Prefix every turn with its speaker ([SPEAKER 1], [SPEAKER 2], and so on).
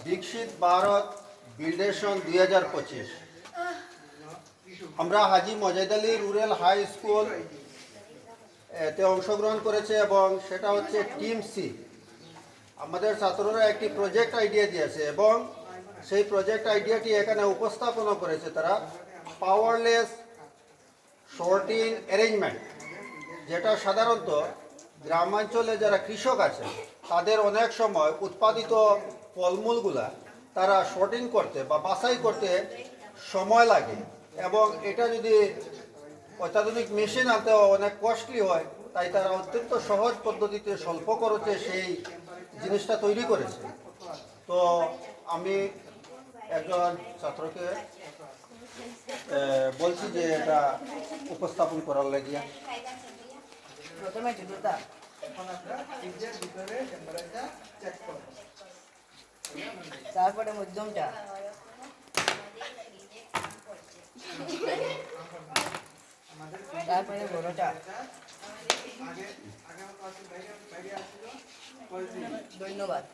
[SPEAKER 1] দীক্ষিত ভারত বিল্ডেশন 2025 আমরা হাজি মজাদ Ali rural high school এতে অংশগ্রহণ করেছে এবং সেটা হচ্ছে টিম সি। আমাদের ছাত্ররা একটি প্রজেক্ট আইডিয়া দিয়েছে এবং সেই প্রজেক্ট আইডিয়াটি এখানে উপস্থাপনা করেছে তারা পাওয়ারলেস শর্টিং অ্যারেঞ্জমেন্ট, যেটা সাধারণত গ্রামাঞ্চলে যারা কৃষক আছে তাদের অনেক সময় উৎপাদিত ফলমূলগুলা তারা শর্টিং করতে বা বাছাই করতে সময় লাগে এবং এটা যদি অত্যাধুনিক মেশিন আনতে অনেক কস্টলি হয়, তাই তারা অত্যন্ত সহজ পদ্ধতিতে স্বল্প খরচে সেই জিনিসটা তৈরি করেছে। তো আমি একজন ছাত্রকে বলছি যে এটা উপস্থাপন করার লাগিয়া।
[SPEAKER 2] প্রথমে জুতোটা তারপরে মধ্যমটা, তারপরে বড়টা। ধন্যবাদ।